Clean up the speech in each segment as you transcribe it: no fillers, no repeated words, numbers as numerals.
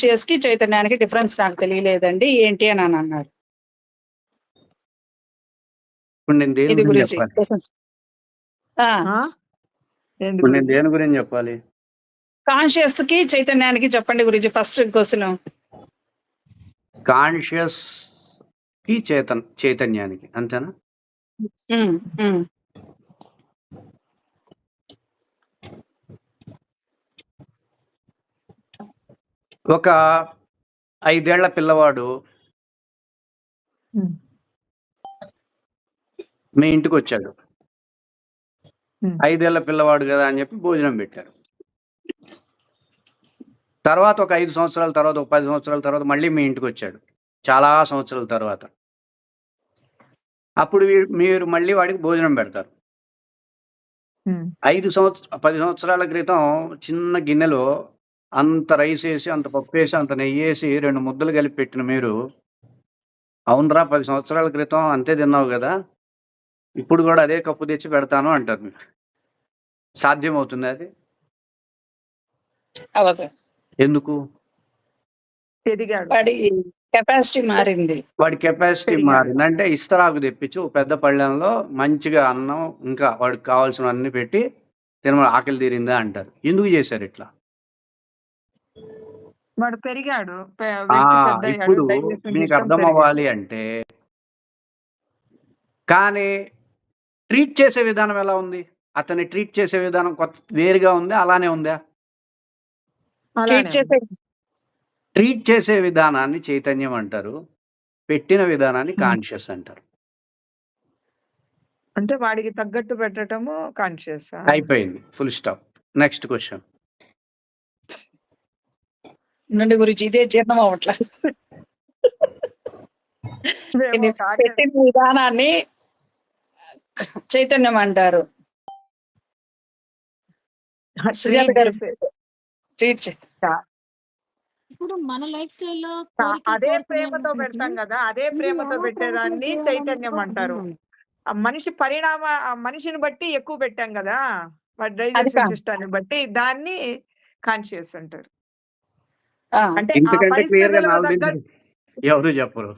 Conscious కి చైతన్యానికి difference నాకు తెలియలేదండి ఏంటి అని అన్నారు. ఇప్పుడు నేను దేని ఇది గురించి గురించి చెప్పాలి? ఇప్పుడు నేను దేని గురించి చెప్పాలి? కాన్షియస్ కి చైతన్యానికి చెప్పండి గురించి ఫస్ట్ క్వశ్చన్. కాన్షియస్ కి చైతన్యానికి అంతేనా? ఒక 5 ఏళ్ల పిల్లవాడు మీ ఇంటికి వచ్చాడు. 5 ఏళ్ల పిల్లవాడు కదా అని చెప్పి భోజనం పెట్టారు. తర్వాత ఒక 5 సంవత్సరాల తర్వాత, ఒక 10 సంవత్సరాల తర్వాత మళ్ళీ మీ ఇంటికి వచ్చాడు. చాలా సంవత్సరాల తర్వాత. అప్పుడు మీరు మళ్ళీ వాడికి భోజనం పెడతారు. 10 సంవత్సరాల క్రితం చిన్న గిన్నెలో అంత రైస్ వేసి, అంత పప్పు వేసి, అంత నెయ్యి వేసి 2 ముద్దలు కలిపి పెట్టిన మీరు, అవునరా 10 సంవత్సరాల క్రితం అంతే తిన్నావు కదా, ఇప్పుడు కూడా అదే కప్పు తెచ్చి పెడతాను అంటారు మీరు. సాధ్యమవుతుంది అది? ఎందుకు? వాడి కెపాసిటీ మారింది. వాడి కెపాసిటీ మారింది అంటే ఇస్తరాకు తెప్పించి పెద్ద పళ్ళెంలో మంచిగా అన్నం ఇంకా వాడికి కావాల్సిన అన్ని పెట్టి తిన, ఆకలి తీరిందా అంటారు. ఎందుకు చేశారు ఇట్లా? వాడు పెరిగాడు. ఇప్పుడు మీకు అర్థం అవ్వాలి అంటే, కానీ ట్రీట్ చేసే విధానం ఎలా ఉంది? అతన్ని ట్రీట్ చేసే విధానం వేరుగా ఉందా, అలానే ఉందా? ట్రీట్ చేసే విధానాన్ని చైతన్యం అంటారు, పెట్టిన విధానాన్ని కాన్షియస్ అంటారు. అంటే వాడికి తగ్గట్టు పెట్టడము కాన్షియస్. అయిపోయింది, ఫుల్ స్టాప్. Next question. నుండి గురించి ఇదే జీర్ణం అవ్వట్లేదు. పెట్టిన విధానాన్ని చైతన్యం అంటారు. ఇప్పుడు మన లైఫ్ స్టైల్లో అదే ప్రేమతో పెడతాం కదా, అదే ప్రేమతో పెట్టేదాన్ని చైతన్యం అంటారు. మనిషి మనిషిని బట్టి ఎక్కువ పెట్టాం కదా, వాడి డైజెషన్ సిస్టాన్ని బట్టి, దాన్ని కాన్షియస్ అంటారు. అంటే ఎవరు చెప్పరు.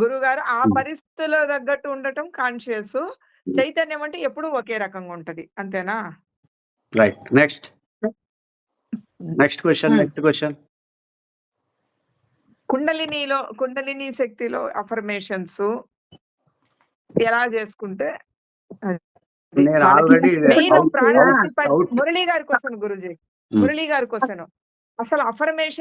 గురుగారు ఆ పరిస్థితిలో తగ్గట్టు ఉండటం కాన్షియస్. చైతన్యం అంటే ఎప్పుడు ఒకే రకంగా ఉంటది, అంతేనా? రైట్. Next question. కుండలిని శక్తిలో అఫర్మేషన్స్ ఎలా చేసుకుంటే మురళీ గారి క్వశ్చన్ గురుజీ, మురళీ గారి క్వశ్చన్ అసలు అఫర్మేషన్